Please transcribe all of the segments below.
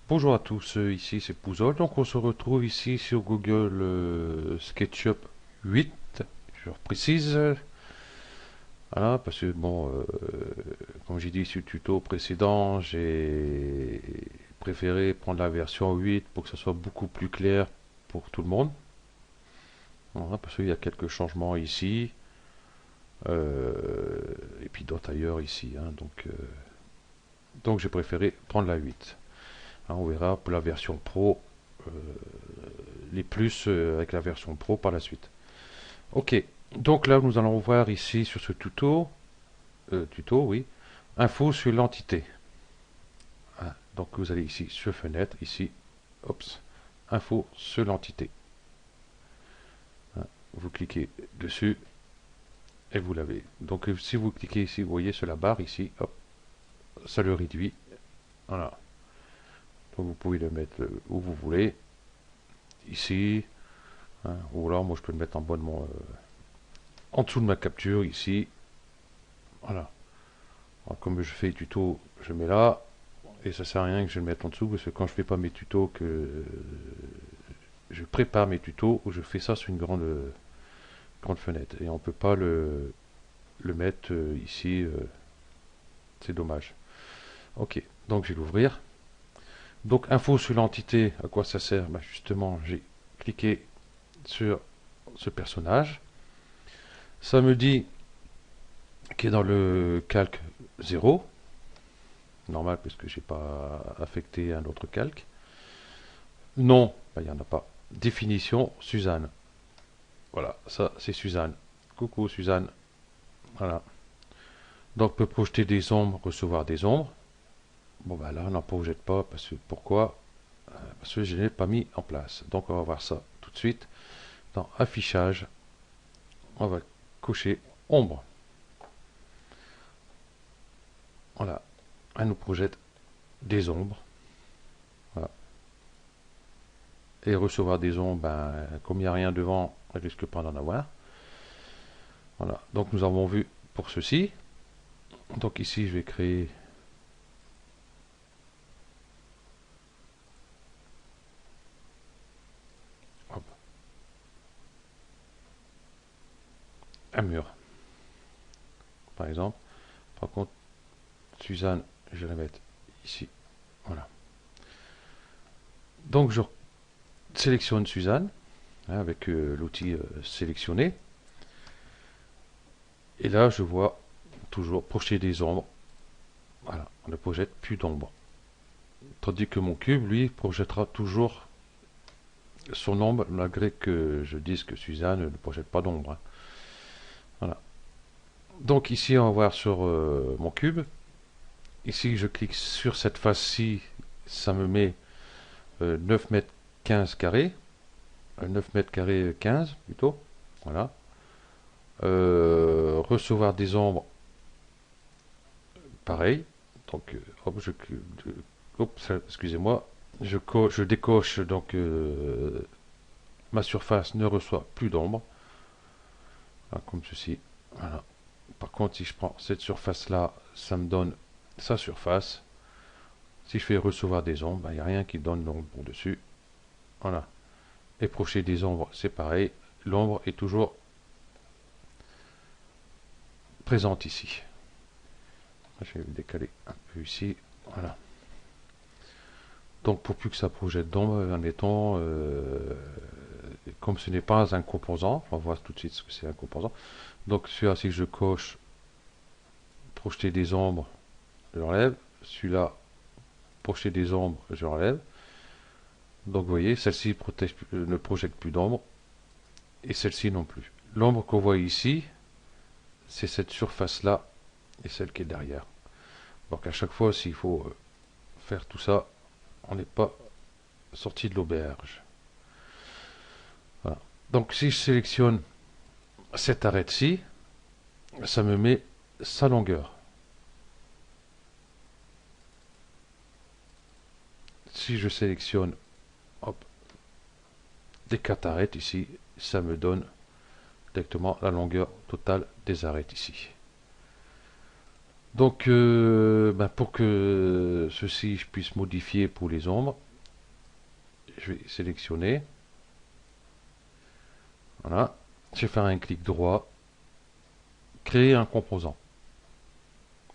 Bonjour à tous, ici c'est Pouzol. Donc on se retrouve ici sur Google SketchUp 8, je précise. Voilà, parce que bon, comme j'ai dit sur le tuto précédent, j'ai préféré prendre la version 8 pour que ça soit beaucoup plus clair pour tout le monde. Voilà, parce qu'il y a quelques changements ici, euh, et puis d'autres ailleurs ici, hein. Donc j'ai préféré prendre la 8. Hein, on verra pour la version Pro euh, les plus avec la version Pro par la suite. Ok, donc là nous allons voir ici sur ce tuto, oui, info sur l'entité. Hein, donc vous allez ici sur fenêtre, ici, ops, info sur l'entité. Hein, vous cliquez dessus et vous l'avez. Donc si vous cliquez ici, vous voyez sur la barre ici, hop, ça le réduit. Voilà. Donc vous pouvez le mettre où vous voulez, ici, hein, ou alors moi je peux le mettre en bas de en dessous de ma capture ici. Voilà. Alors, comme je fais tuto, je mets là. Et ça sert à rien que je le mette en dessous, parce que quand je fais pas mes tutos, que je prépare mes tutos, je fais ça sur une grande fenêtre. Et on peut pas le mettre ici, c'est dommage. Ok, donc je vais l'ouvrir. Donc info sur l'entité, à quoi ça sert? Bah, justement, j'ai cliqué sur ce personnage. Ça me dit qu'il est dans le calque 0, normal puisque j'ai pas affecté un autre calque. Non, bah, il n'y en a pas. Définition, Suzanne. Voilà, ça c'est Suzanne. Coucou Suzanne. Voilà. Donc peut projeter des ombres, recevoir des ombres. Bon bah là on n'en projette pas parce que pourquoi? Parce que je ne l'ai pas mis en place. Donc on va voir ça tout de suite. Dans affichage, on va cocher ombre. Voilà. Elle nous projette des ombres. Voilà. Et recevoir des ombres, ben, comme il n'y a rien devant, elle risque pas d'en avoir. Voilà. Donc nous avons vu pour ceci. Donc ici je vais créer hop, un mur, par exemple. Par contre, Suzanne, je vais la mettre ici. Voilà. Donc je sélectionne Suzanne hein, avec l'outil sélectionner. Et là, je vois toujours projeter des ombres. Voilà, on ne projette plus d'ombre. Tandis que mon cube, lui, projettera toujours son ombre, malgré que je dise que Suzanne ne projette pas d'ombre. Hein. Voilà. Donc ici, on va voir sur mon cube. Ici, je clique sur cette face-ci, ça me met 9 mètres 15 carrés. 9 mètres carrés 15 plutôt. Voilà. Recevoir des ombres, pareil. Donc, hop, excusez-moi, je décoche donc ma surface ne reçoit plus d'ombre, hein, comme ceci. Voilà. Par contre, si je prends cette surface-là, ça me donne sa surface. Si je fais recevoir des ombres, ben, il n'y a rien qui donne l'ombre dessus. Voilà. Et projeter des ombres, c'est pareil. L'ombre est toujours présente ici. Je vais décaler un peu ici. Voilà. Donc pour plus que ça projette d'ombre, en étant, comme ce n'est pas un composant, on va voir tout de suite ce que c'est un composant. Donc celui-là, si je coche projeter des ombres, je l'enlève. Celui-là, projeter des ombres, je l'enlève. Donc vous voyez, celle-ci ne projette plus d'ombre et celle-ci non plus. L'ombre qu'on voit ici, c'est cette surface-là et celle qui est derrière. Donc à chaque fois, s'il faut faire tout ça, on n'est pas sorti de l'auberge. Voilà. Donc si je sélectionne cette arête-ci, ça me met sa longueur. Si je sélectionne hop, les 4 arêtes ici, ça me donne directement la longueur totale des arêtes ici. Donc, pour que ceci, je puisse modifier pour les ombres, je vais sélectionner. Voilà. Je vais faire un clic droit, créer un composant.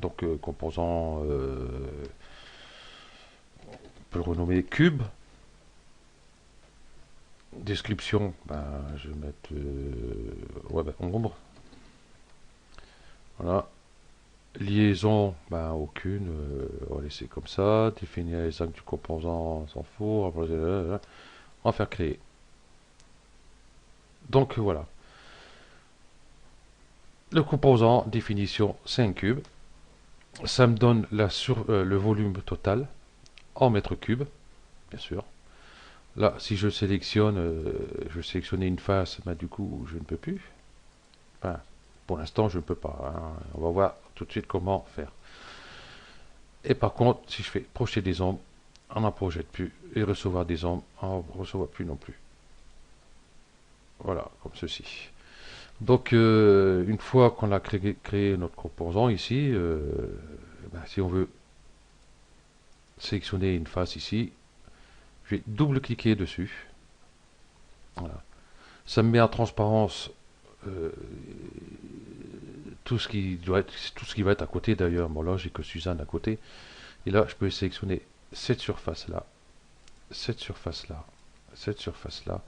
Donc, composant, on peut le renommer cube. Description, je vais mettre ombre. Voilà. Liaison, aucune. On va laisser comme ça. Définir les angles du composant, on s'en fout. On va faire créer. Donc voilà. Le composant, définition, c'est un cube. Ça me donne le volume total en mètres cubes, bien sûr. Là, si je sélectionne, je vais sélectionner une face, du coup, je ne peux plus. Enfin, pour l'instant, je ne peux pas, hein. On va voir tout de suite comment faire. Et par contre, si je fais projeter des ombres, on n'en projette plus. Et recevoir des ombres, on ne reçoit plus non plus. Voilà, comme ceci. Donc, une fois qu'on a créé notre composant ici, si on veut sélectionner une face ici, je vais double-cliquer dessus. Voilà. Ça me met en transparence tout ce qui va être à côté d'ailleurs. Bon, là, j'ai que Suzanne à côté. Et là, je peux sélectionner cette surface-là, cette surface-là, cette surface-là.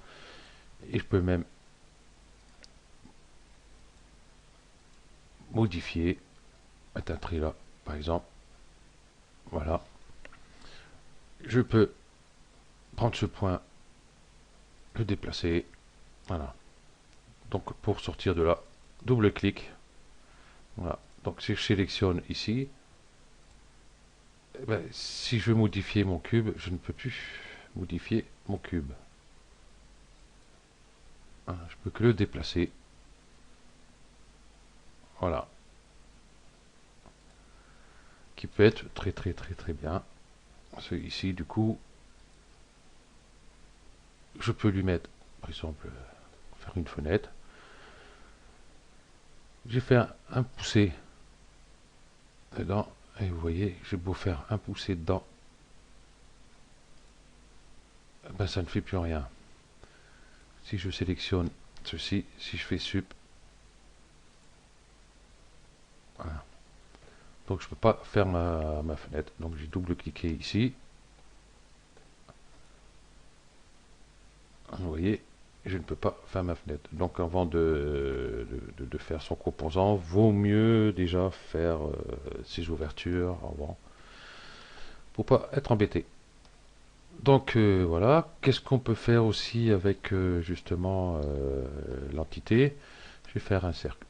Et je peux même modifier, mettre un trait là, par exemple. Voilà. Je peux prendre ce point, le déplacer. Voilà. Donc, pour sortir de là, double-clic. Voilà. Donc, si je sélectionne ici, si je veux modifier mon cube, je ne peux plus modifier mon cube. Hein, je peux que le déplacer. Voilà. Qui peut être très très très très bien. Ici, du coup, je peux lui mettre, par exemple, faire une fenêtre. J'ai fait un poussé dedans. Et vous voyez, j'ai beau faire un poussé dedans, ça ne fait plus rien. Si je sélectionne ceci, si je fais sup, voilà. Donc je ne peux pas faire ma fenêtre. Donc j'ai double-cliqué ici. Vous voyez, je ne peux pas faire ma fenêtre. Donc avant de faire son composant, vaut mieux déjà faire ses ouvertures avant, pour pas être embêté. Donc voilà, qu'est-ce qu'on peut faire aussi avec justement l'entité? Je vais faire un cercle.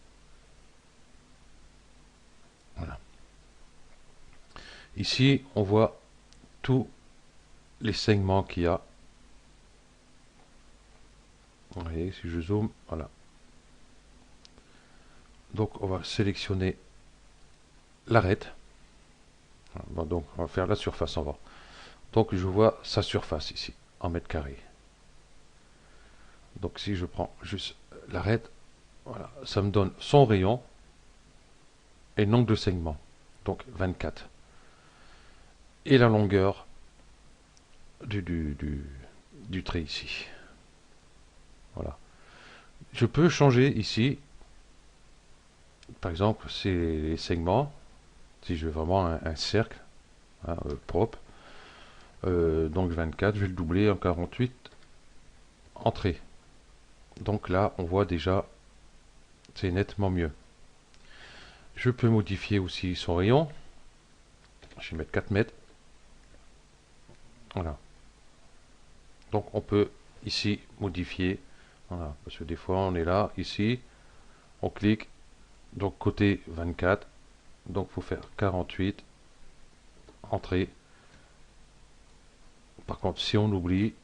Voilà. Ici, on voit tous les segments qu'il y a. Vous voyez, si je zoome, voilà. Donc on va sélectionner l'arête. Bon, donc on va faire la surface en bas. Donc je vois sa surface ici, en mètres carrés. Donc si je prends juste l'arête, voilà, ça me donne son rayon et nombre de segments. Donc 24. Et la longueur du trait ici. Voilà. Je peux changer ici, par exemple, c'est les segments. Si je veux vraiment un cercle, hein, propre, donc 24, je vais le doubler en 48, entrée. Donc là, on voit déjà, c'est nettement mieux. Je peux modifier aussi son rayon. Je vais mettre 4 mètres. Voilà. Donc on peut ici modifier. Voilà. Parce que des fois on est là, ici, on clique. Donc côté 24. Donc il faut faire 48. Entrée. Par contre, si on oublie,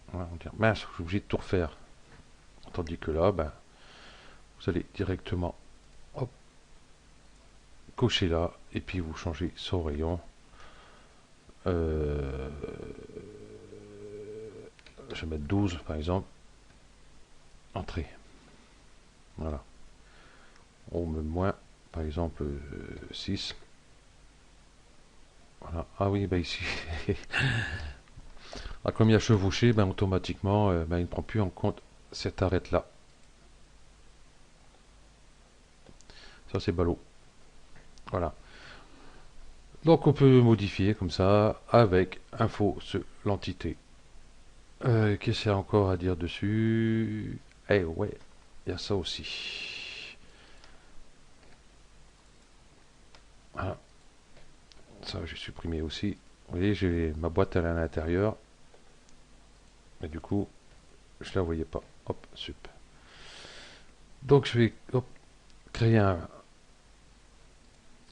voilà, on dit mince, je suis obligé de tout refaire. Tandis que là, vous allez directement hop, cocher là, et puis vous changez son rayon. Je vais mettre 12 par exemple. Entrée. Voilà. On met moins par exemple 6. Voilà. Ah oui, bah ici, ah, comme il y a chevauché, ben, automatiquement, ben, il ne prend plus en compte cette arête-là. Ça, c'est ballot. Voilà. Donc, on peut modifier comme ça avec info sur l'entité. Qu'est-ce qu'il y a encore à dire dessus? Eh ouais, il y a ça aussi. Voilà. Ça, j'ai supprimé aussi. Vous voyez, j'ai ma boîte à l'intérieur. Mais du coup, je la voyais pas. Hop, sup. Donc, je vais hop, créer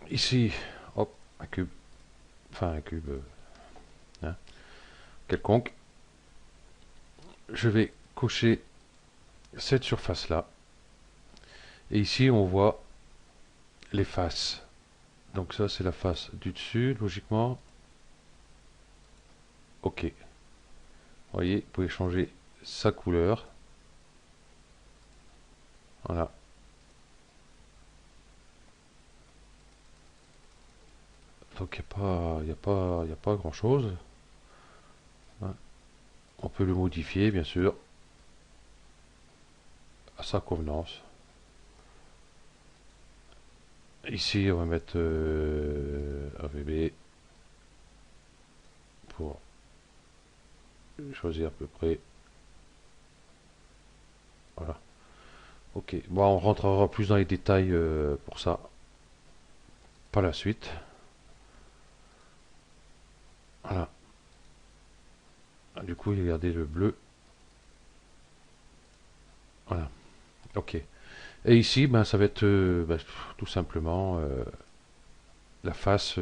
ici, hop, un cube. Enfin, un cube hein, quelconque. Je vais cocher cette surface-là. Et ici, on voit les faces. Donc ça, c'est la face du dessus, logiquement. OK. Vous voyez, vous pouvez changer sa couleur. Voilà. Donc il n'y a pas grand-chose. Hein. On peut le modifier, bien sûr, à sa convenance. Ici, on va mettre RGB pour choisir à peu près. Voilà. OK. Bon, on rentrera plus dans les détails pour ça par la suite. Voilà. Du coup, regardez le bleu. Voilà. OK. Et ici, ben, ça va être ben, tout simplement la face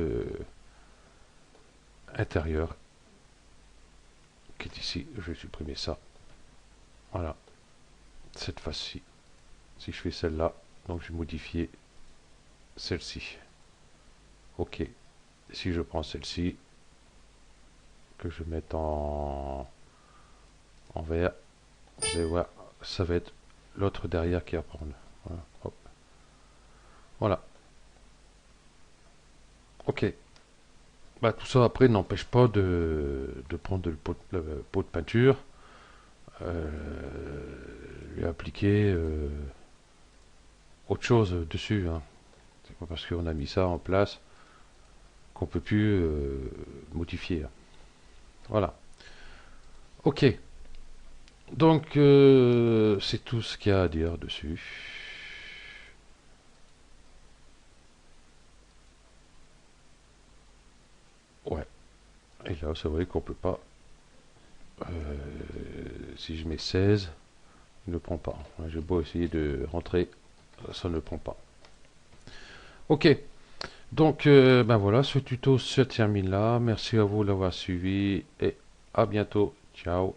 intérieure qui est ici. Je vais supprimer ça. Voilà. Cette face-ci. Si je fais celle-là, donc je vais modifier celle-ci. OK. Si je prends celle-ci, que je mette en vert, vous allez voir, ça va être l'autre derrière qui va prendre. Voilà. Hop. Voilà. OK. Bah, tout ça après n'empêche pas de prendre le pot de peinture, euh, lui appliquer autre chose dessus. Hein. C'est pas parce qu'on a mis ça en place qu'on peut plus modifier. Voilà. OK. Donc c'est tout ce qu'il y a à dire dessus. Ouais. Et là, c'est vrai qu'on peut pas. Si je mets 16, il ne prend pas. J'ai beau essayer de rentrer, ça ne prend pas. Ok. Donc, ben voilà, ce tuto se termine là. Merci à vous d'avoir suivi et à bientôt. Ciao.